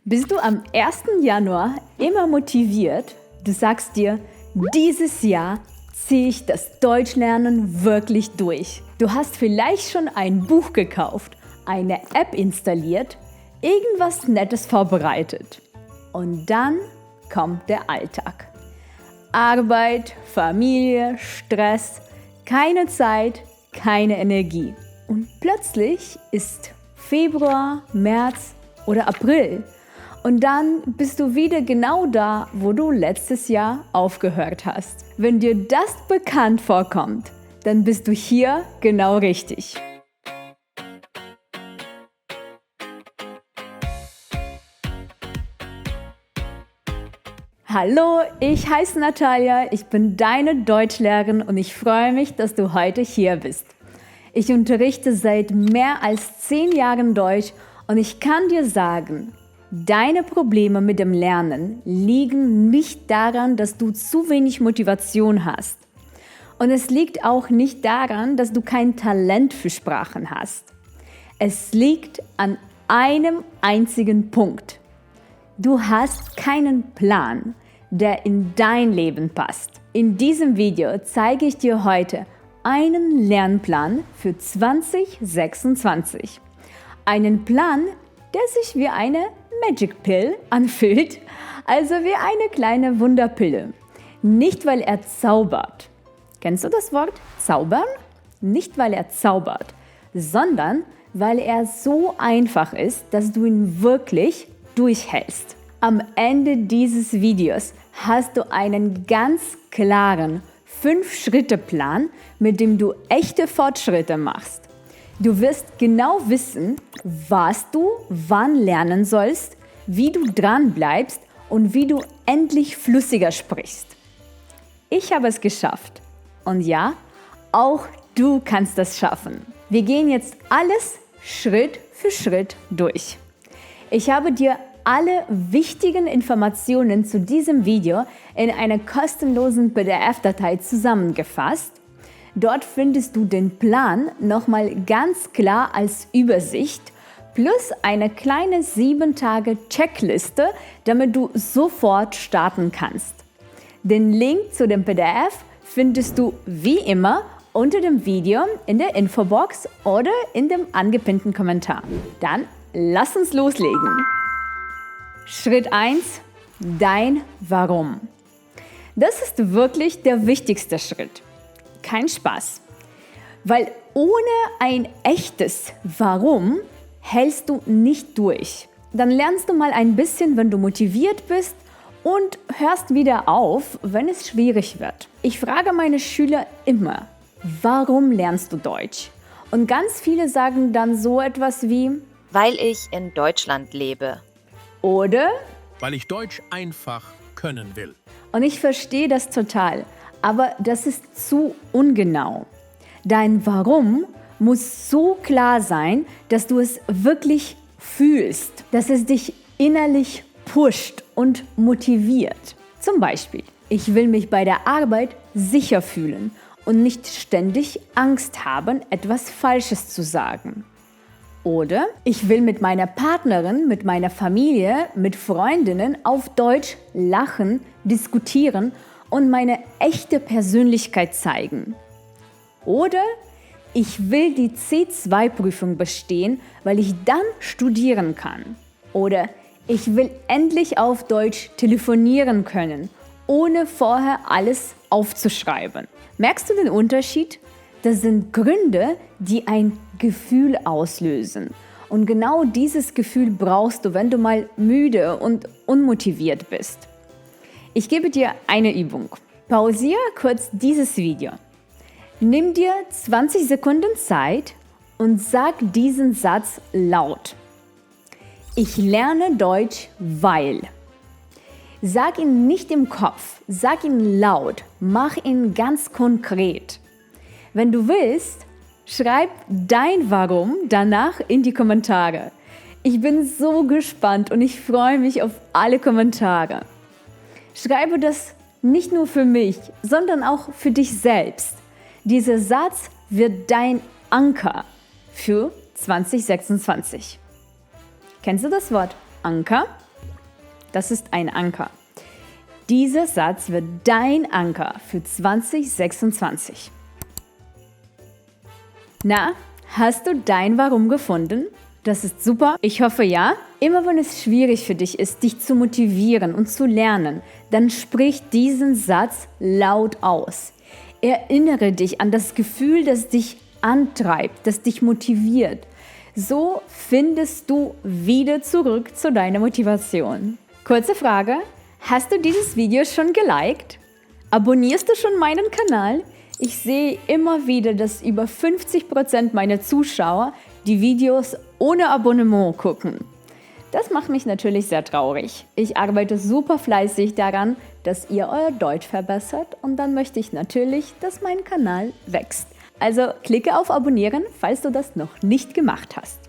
Bist du am 1. Januar immer motiviert? Du sagst dir, dieses Jahr ziehe ich das Deutschlernen wirklich durch. Du hast vielleicht schon ein Buch gekauft, eine App installiert, irgendwas Nettes vorbereitet. Und dann kommt der Alltag. Arbeit, Familie, Stress, keine Zeit, keine Energie. Und plötzlich ist Februar, März oder April. Und dann bist du wieder genau da, wo du letztes Jahr aufgehört hast. Wenn dir das bekannt vorkommt, dann bist du hier genau richtig. Hallo, ich heiße Natalia, ich bin deine Deutschlehrerin und ich freue mich, dass du heute hier bist. Ich unterrichte seit mehr als 10 Jahren Deutsch und ich kann dir sagen, deine Probleme mit dem Lernen liegen nicht daran, dass du zu wenig Motivation hast. Und es liegt auch nicht daran, dass du kein Talent für Sprachen hast. Es liegt an einem einzigen Punkt. Du hast keinen Plan, der in dein Leben passt. In diesem Video zeige ich dir heute einen Lernplan für 2026. Einen Plan, der sich wie eine Magic Pill anfühlt, also wie eine kleine Wunderpille. Nicht, weil er zaubert. Kennst du das Wort zaubern? Nicht, weil er zaubert, sondern weil er so einfach ist, dass du ihn wirklich durchhältst. Am Ende dieses Videos hast du einen ganz klaren 5-Schritte-Plan, mit dem du echte Fortschritte machst. Du wirst genau wissen, was du wann lernen sollst, wie du dran bleibst und wie du endlich flüssiger sprichst. Ich habe es geschafft. Und ja, auch du kannst das schaffen. Wir gehen jetzt alles Schritt für Schritt durch. Ich habe dir alle wichtigen Informationen zu diesem Video in einer kostenlosen PDF-Datei zusammengefasst. Dort findest du den Plan nochmal ganz klar als Übersicht plus eine kleine 7-Tage-Checkliste, damit du sofort starten kannst. Den Link zu dem PDF findest du wie immer unter dem Video in der Infobox oder in dem angepinnten Kommentar. Dann lass uns loslegen. Schritt 1: Dein Warum. Das ist wirklich der wichtigste Schritt. Kein Spaß. Weil ohne ein echtes Warum hältst du nicht durch. Dann lernst du mal ein bisschen, wenn du motiviert bist und hörst wieder auf, wenn es schwierig wird. Ich frage meine Schüler immer, warum lernst du Deutsch? Und ganz viele sagen dann so etwas wie, weil ich in Deutschland lebe. Oder, weil ich Deutsch einfach können will. Und ich verstehe das total. Aber das ist zu ungenau. Dein Warum muss so klar sein, dass du es wirklich fühlst, dass es dich innerlich pusht und motiviert. Zum Beispiel, ich will mich bei der Arbeit sicher fühlen und nicht ständig Angst haben, etwas Falsches zu sagen. Oder ich will mit meiner Partnerin, mit meiner Familie, mit Freundinnen auf Deutsch lachen, diskutieren und meine echte Persönlichkeit zeigen. Oder ich will die C2-Prüfung bestehen, weil ich dann studieren kann. Oder ich will endlich auf Deutsch telefonieren können, ohne vorher alles aufzuschreiben. Merkst du den Unterschied? Das sind Gründe, die ein Gefühl auslösen. Und genau dieses Gefühl brauchst du, wenn du mal müde und unmotiviert bist. Ich gebe dir eine Übung. Pausiere kurz dieses Video. Nimm dir 20 Sekunden Zeit und sag diesen Satz laut. Ich lerne Deutsch, weil. Sag ihn nicht im Kopf, sag ihn laut, mach ihn ganz konkret. Wenn du willst, schreib dein Warum danach in die Kommentare. Ich bin so gespannt und ich freue mich auf alle Kommentare. Schreibe das nicht nur für mich, sondern auch für dich selbst. Dieser Satz wird dein Anker für 2026. Kennst du das Wort Anker? Das ist ein Anker. Dieser Satz wird dein Anker für 2026. Na, hast du dein Warum gefunden? Das ist super. Ich hoffe ja. Immer wenn es schwierig für dich ist, dich zu motivieren und zu lernen, dann sprich diesen Satz laut aus. Erinnere dich an das Gefühl, das dich antreibt, das dich motiviert. So findest du wieder zurück zu deiner Motivation. Kurze Frage, hast du dieses Video schon geliked? Abonnierst du schon meinen Kanal? Ich sehe immer wieder, dass über 50% meiner Zuschauer die Videos ohne Abonnement gucken. Das macht mich natürlich sehr traurig. Ich arbeite super fleißig daran, dass ihr euer Deutsch verbessert und dann möchte ich natürlich, dass mein Kanal wächst. Also klicke auf Abonnieren, falls du das noch nicht gemacht hast.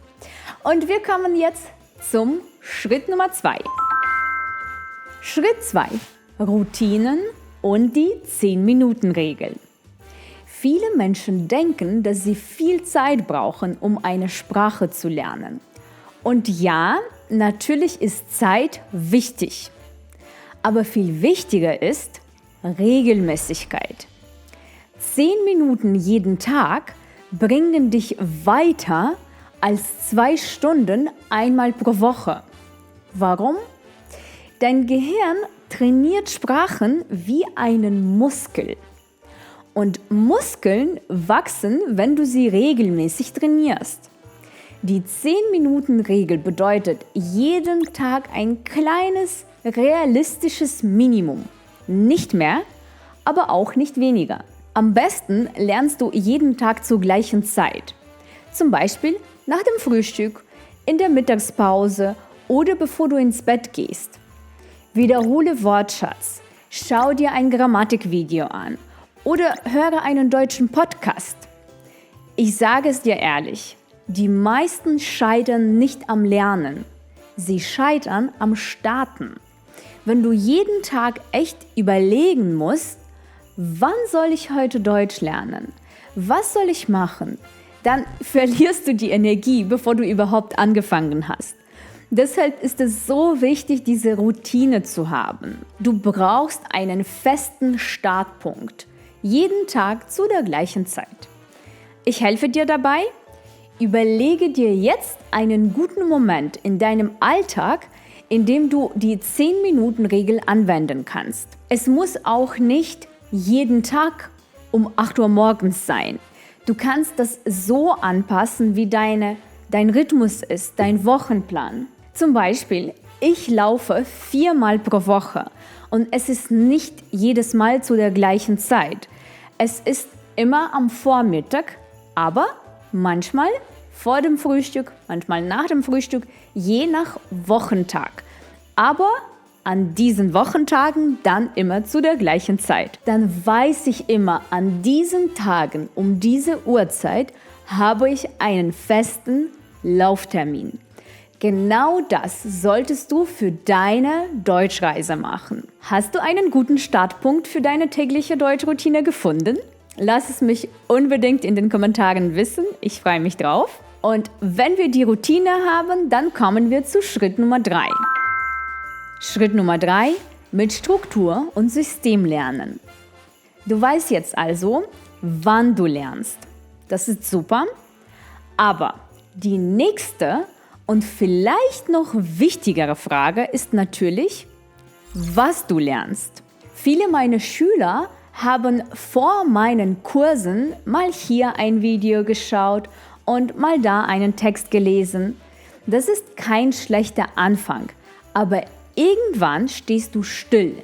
Und wir kommen jetzt zum Schritt Nummer 2. Schritt 2. Routinen und die 10-Minuten-Regel. Viele Menschen denken, dass sie viel Zeit brauchen, um eine Sprache zu lernen. Und ja, natürlich ist Zeit wichtig. Aber viel wichtiger ist Regelmäßigkeit. 10 Minuten jeden Tag bringen dich weiter als 2 Stunden einmal pro Woche. Warum? Dein Gehirn trainiert Sprachen wie einen Muskel. Und Muskeln wachsen, wenn du sie regelmäßig trainierst. Die 10-Minuten-Regel bedeutet jeden Tag ein kleines, realistisches Minimum. Nicht mehr, aber auch nicht weniger. Am besten lernst du jeden Tag zur gleichen Zeit. Zum Beispiel nach dem Frühstück, in der Mittagspause oder bevor du ins Bett gehst. Wiederhole Wortschatz, schau dir ein Grammatikvideo an oder höre einen deutschen Podcast. Ich sage es dir ehrlich, die meisten scheitern nicht am Lernen, sie scheitern am Starten. Wenn du jeden Tag echt überlegen musst, wann soll ich heute Deutsch lernen? Was soll ich machen? Dann verlierst du die Energie, bevor du überhaupt angefangen hast. Deshalb ist es so wichtig, diese Routine zu haben. Du brauchst einen festen Startpunkt. Jeden Tag zu der gleichen Zeit. Ich helfe dir dabei. Überlege dir jetzt einen guten Moment in deinem Alltag, in dem du die 10-Minuten-Regel anwenden kannst. Es muss auch nicht jeden Tag um 8 Uhr morgens sein. Du kannst das so anpassen, wie dein Rhythmus ist, dein Wochenplan. Zum Beispiel, ich laufe 4-mal pro Woche und es ist nicht jedes Mal zu der gleichen Zeit. Es ist immer am Vormittag, aber manchmal vor dem Frühstück, manchmal nach dem Frühstück, je nach Wochentag. Aber an diesen Wochentagen dann immer zu der gleichen Zeit. Dann weiß ich immer, an diesen Tagen um diese Uhrzeit habe ich einen festen Lauftermin. Genau das solltest du für deine Deutschreise machen. Hast du einen guten Startpunkt für deine tägliche Deutschroutine gefunden? Lass es mich unbedingt in den Kommentaren wissen. Ich freue mich drauf. Und wenn wir die Routine haben, dann kommen wir zu Schritt Nummer 3. Schritt Nummer 3, mit Struktur und System lernen. Du weißt jetzt also, wann du lernst. Das ist super. Aber die nächste und vielleicht noch wichtigere Frage ist natürlich, was du lernst. Viele meiner Schüler haben vor meinen Kursen mal hier ein Video geschaut und mal da einen Text gelesen. Das ist kein schlechter Anfang, aber irgendwann stehst du still,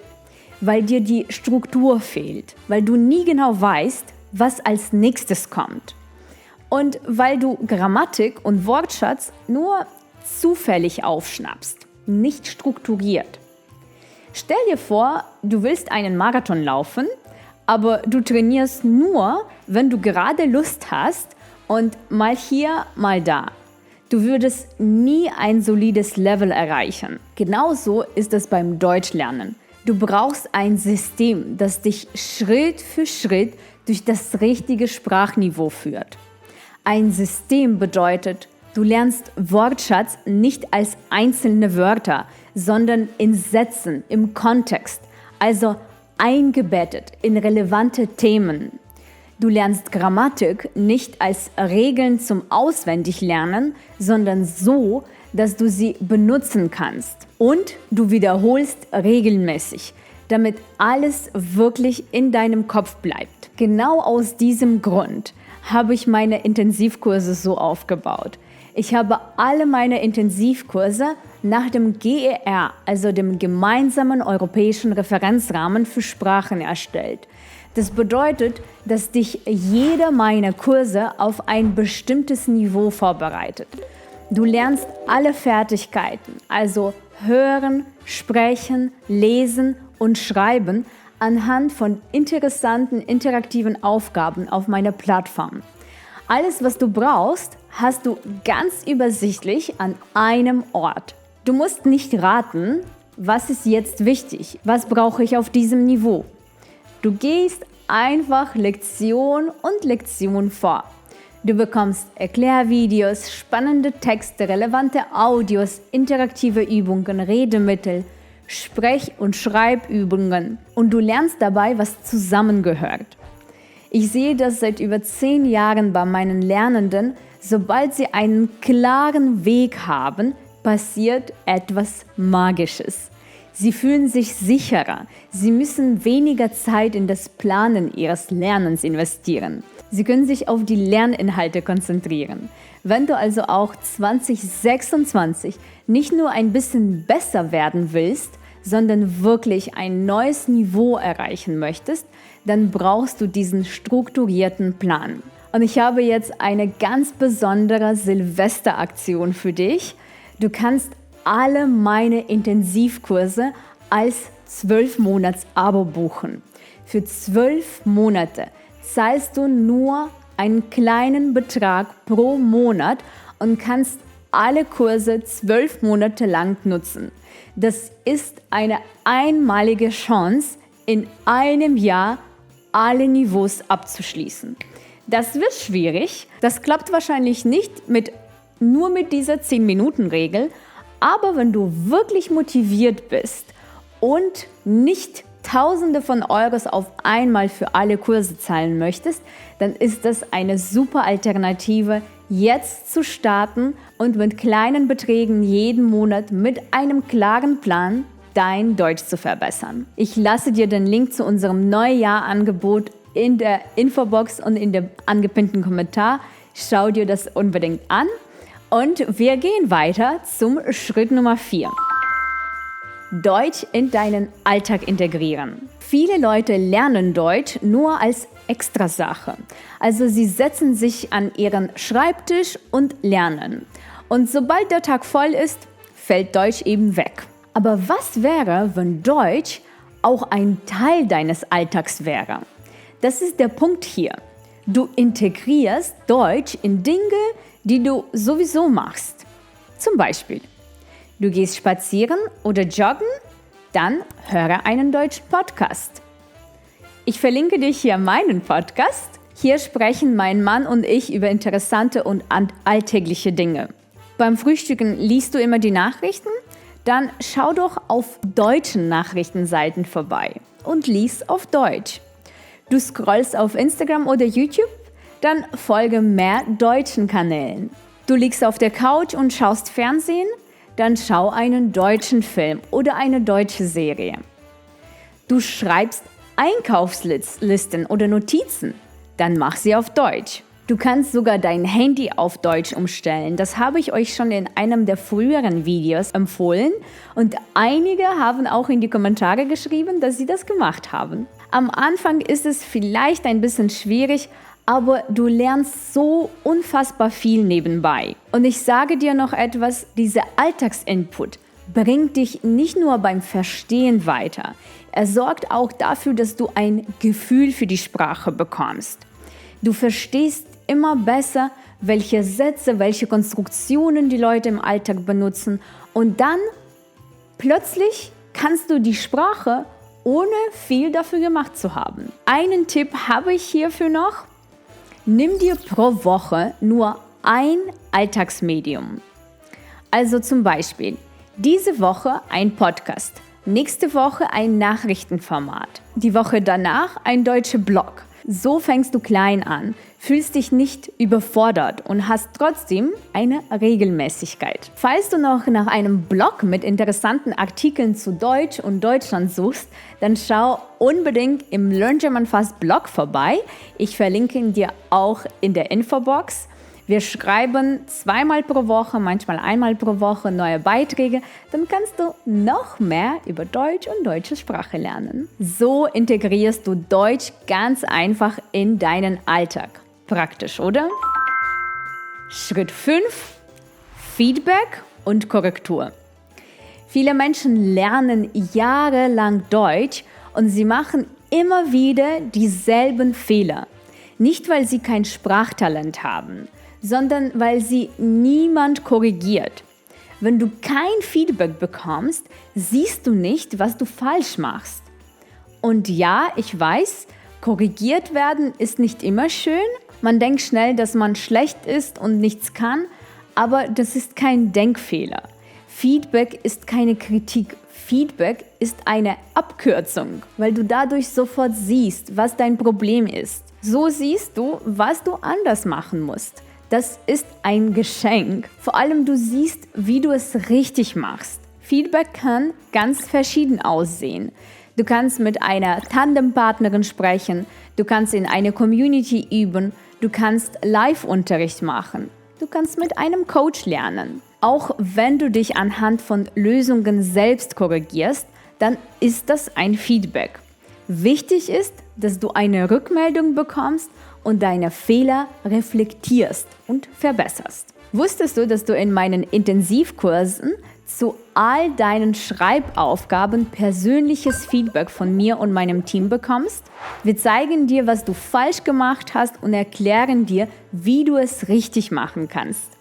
weil dir die Struktur fehlt, weil du nie genau weißt, was als nächstes kommt. Und weil du Grammatik und Wortschatz nur zufällig aufschnappst, nicht strukturiert. Stell dir vor, du willst einen Marathon laufen, aber du trainierst nur, wenn du gerade Lust hast und mal hier, mal da. Du würdest nie ein solides Level erreichen. Genauso ist es beim Deutschlernen. Du brauchst ein System, das dich Schritt für Schritt durch das richtige Sprachniveau führt. Ein System bedeutet, du lernst Wortschatz nicht als einzelne Wörter, sondern in Sätzen, im Kontext, also eingebettet in relevante Themen. Du lernst Grammatik nicht als Regeln zum Auswendiglernen, sondern so, dass du sie benutzen kannst. Und du wiederholst regelmäßig, damit alles wirklich in deinem Kopf bleibt. Genau aus diesem Grund habe ich meine Intensivkurse so aufgebaut. Ich habe alle meine Intensivkurse nach dem GER, also dem Gemeinsamen Europäischen Referenzrahmen für Sprachen, erstellt. Das bedeutet, dass dich jeder meiner Kurse auf ein bestimmtes Niveau vorbereitet. Du lernst alle Fertigkeiten, also Hören, Sprechen, Lesen und Schreiben anhand von interessanten, interaktiven Aufgaben auf meiner Plattform. Alles, was du brauchst, hast du ganz übersichtlich an einem Ort. Du musst nicht raten, was ist jetzt wichtig, was brauche ich auf diesem Niveau. Du gehst einfach Lektion und Lektion vor. Du bekommst Erklärvideos, spannende Texte, relevante Audios, interaktive Übungen, Redemittel, Sprech- und Schreibübungen und du lernst dabei, was zusammengehört. Ich sehe das seit über 10 Jahren bei meinen Lernenden. Sobald sie einen klaren Weg haben, passiert etwas Magisches. Sie fühlen sich sicherer. Sie müssen weniger Zeit in das Planen ihres Lernens investieren. Sie können sich auf die Lerninhalte konzentrieren. Wenn du also auch 2026 nicht nur ein bisschen besser werden willst, sondern wirklich ein neues Niveau erreichen möchtest, dann brauchst du diesen strukturierten Plan. Und ich habe jetzt eine ganz besondere Silvesteraktion für dich. Du kannst alle meine Intensivkurse als 12-Monats-Abo buchen. Für 12 Monate zahlst du nur einen kleinen Betrag pro Monat und kannst alle Kurse 12 Monate lang nutzen. Das ist eine einmalige Chance, in einem Jahr alle Niveaus abzuschließen. Das wird schwierig. Das klappt wahrscheinlich nicht nur mit dieser 10-Minuten-Regel. Aber wenn du wirklich motiviert bist und nicht Tausende von Euros auf einmal für alle Kurse zahlen möchtest, dann ist das eine super Alternative, jetzt zu starten und mit kleinen Beträgen jeden Monat mit einem klaren Plan dein Deutsch zu verbessern. Ich lasse dir den Link zu unserem Neujahrangebot in der Infobox und in dem angepinnten Kommentar. Schau dir das unbedingt an. Und wir gehen weiter zum Schritt Nummer 4. Deutsch in deinen Alltag integrieren. Viele Leute lernen Deutsch nur als Extrasache. Also sie setzen sich an ihren Schreibtisch und lernen. Und sobald der Tag voll ist, fällt Deutsch eben weg. Aber was wäre, wenn Deutsch auch ein Teil deines Alltags wäre? Das ist der Punkt hier. Du integrierst Deutsch in Dinge, die du sowieso machst. Zum Beispiel, du gehst spazieren oder joggen, dann höre einen deutschen Podcast. Ich verlinke dir hier meinen Podcast. Hier sprechen mein Mann und ich über interessante und alltägliche Dinge. Beim Frühstücken liest du immer die Nachrichten? Dann schau doch auf deutschen Nachrichtenseiten vorbei und lies auf Deutsch. Du scrollst auf Instagram oder YouTube? Dann folge mehr deutschen Kanälen. Du liegst auf der Couch und schaust Fernsehen? Dann schau einen deutschen Film oder eine deutsche Serie. Du schreibst Einkaufslisten oder Notizen? Dann mach sie auf Deutsch. Du kannst sogar dein Handy auf Deutsch umstellen. Das habe ich euch schon in einem der früheren Videos empfohlen und einige haben auch in die Kommentare geschrieben, dass sie das gemacht haben. Am Anfang ist es vielleicht ein bisschen schwierig, aber du lernst so unfassbar viel nebenbei. Und ich sage dir noch etwas, dieser Alltagsinput bringt dich nicht nur beim Verstehen weiter, er sorgt auch dafür, dass du ein Gefühl für die Sprache bekommst. Du verstehst immer besser, welche Sätze, welche Konstruktionen die Leute im Alltag benutzen und dann plötzlich kannst du die Sprache ohne viel dafür gemacht zu haben. Einen Tipp habe ich hierfür noch. Nimm dir pro Woche nur ein Alltagsmedium. Also zum Beispiel Diese Woche ein Podcast, nächste Woche ein Nachrichtenformat, die Woche danach ein deutscher Blog. So fängst du klein an, fühlst dich nicht überfordert und hast trotzdem eine Regelmäßigkeit. Falls du noch nach einem Blog mit interessanten Artikeln zu Deutsch und Deutschland suchst, dann schau unbedingt im Learn German Fast Blog vorbei. Ich verlinke ihn dir auch in der Infobox. Wir schreiben 2-mal pro Woche, manchmal 1-mal pro Woche neue Beiträge. Dann kannst du noch mehr über Deutsch und deutsche Sprache lernen. So integrierst du Deutsch ganz einfach in deinen Alltag. Praktisch, oder? Schritt 5. Feedback und Korrektur. Viele Menschen lernen jahrelang Deutsch und sie machen immer wieder dieselben Fehler. Nicht, weil sie kein Sprachtalent haben, sondern weil sie niemand korrigiert. Wenn du kein Feedback bekommst, siehst du nicht, was du falsch machst. Und ja, ich weiß, korrigiert werden ist nicht immer schön. Man denkt schnell, dass man schlecht ist und nichts kann, aber das ist kein Denkfehler. Feedback ist keine Kritik. Feedback ist eine Abkürzung, weil du dadurch sofort siehst, was dein Problem ist. So siehst du, was du anders machen musst. Das ist ein Geschenk. Vor allem du siehst, wie du es richtig machst. Feedback kann ganz verschieden aussehen. Du kannst mit einer Tandempartnerin sprechen, du kannst in einer Community üben, du kannst Live-Unterricht machen, du kannst mit einem Coach lernen. Auch wenn du dich anhand von Lösungen selbst korrigierst, dann ist das ein Feedback. Wichtig ist, dass du eine Rückmeldung bekommst und deine Fehler reflektierst und verbesserst. Wusstest du, dass du in meinen Intensivkursen zu all deinen Schreibaufgaben persönliches Feedback von mir und meinem Team bekommst? Wir zeigen dir, was du falsch gemacht hast und erklären dir, wie du es richtig machen kannst.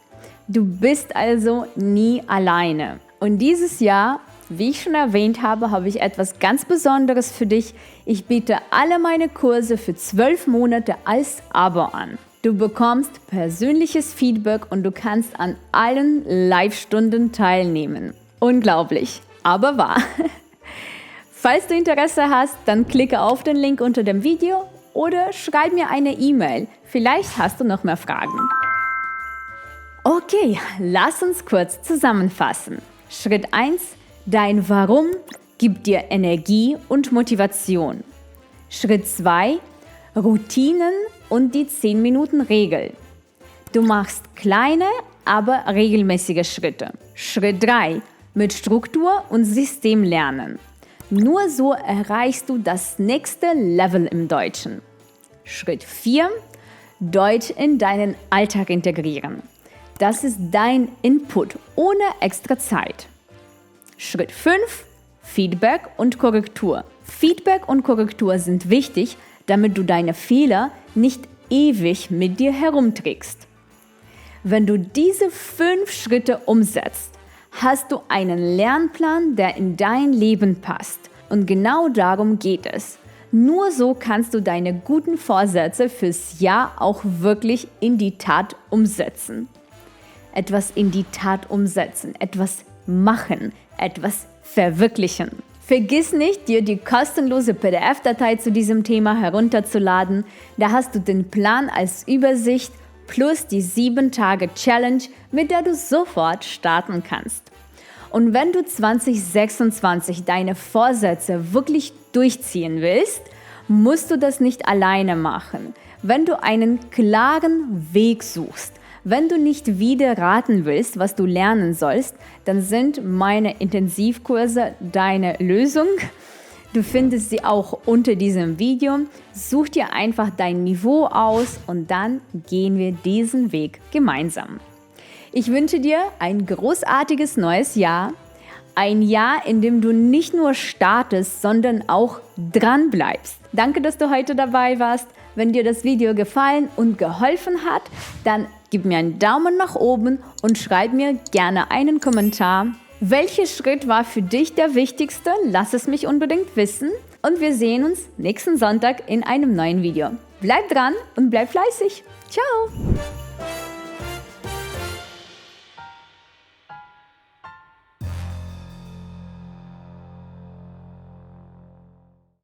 Du bist also nie alleine. Und dieses Jahr, wie ich schon erwähnt habe, habe ich etwas ganz Besonderes für dich. Ich biete alle meine Kurse für 12 Monate als Abo an. Du bekommst persönliches Feedback und du kannst an allen Live-Stunden teilnehmen. Unglaublich, aber wahr. Falls du Interesse hast, dann klicke auf den Link unter dem Video oder schreib mir eine E-Mail. Vielleicht hast du noch mehr Fragen. Okay, lass uns kurz zusammenfassen. Schritt 1. Dein Warum gibt dir Energie und Motivation. Schritt 2. Routinen und die 10-Minuten-Regel. Du machst kleine, aber regelmäßige Schritte. Schritt 3. Mit Struktur und System lernen. Nur so erreichst du das nächste Level im Deutschen. Schritt 4. Deutsch in deinen Alltag integrieren. Das ist dein Input ohne extra Zeit. Schritt 5. Feedback und Korrektur. Feedback und Korrektur sind wichtig, damit du deine Fehler nicht ewig mit dir herumträgst. Wenn du diese 5 Schritte umsetzt, hast du einen Lernplan, der in dein Leben passt. Und genau darum geht es. Nur so kannst du deine guten Vorsätze fürs Jahr auch wirklich in die Tat umsetzen. Etwas in die Tat umsetzen, etwas machen, etwas verwirklichen. Vergiss nicht, dir die kostenlose PDF-Datei zu diesem Thema herunterzuladen. Da hast du den Plan als Übersicht plus die 7-Tage-Challenge, mit der du sofort starten kannst. Und wenn du 2026 deine Vorsätze wirklich durchziehen willst, musst du das nicht alleine machen. Wenn du einen klaren Weg suchst, wenn du nicht wieder raten willst, was du lernen sollst, dann sind meine Intensivkurse deine Lösung. Du findest sie auch unter diesem Video. Such dir einfach dein Niveau aus und dann gehen wir diesen Weg gemeinsam. Ich wünsche dir ein großartiges neues Jahr. Ein Jahr, in dem du nicht nur startest, sondern auch dran bleibst. Danke, dass du heute dabei warst. Wenn dir das Video gefallen und geholfen hat, dann gib mir einen Daumen nach oben und schreib mir gerne einen Kommentar. Welcher Schritt war für dich der wichtigste? Lass es mich unbedingt wissen. Und wir sehen uns nächsten Sonntag in einem neuen Video. Bleib dran und bleib fleißig. Ciao!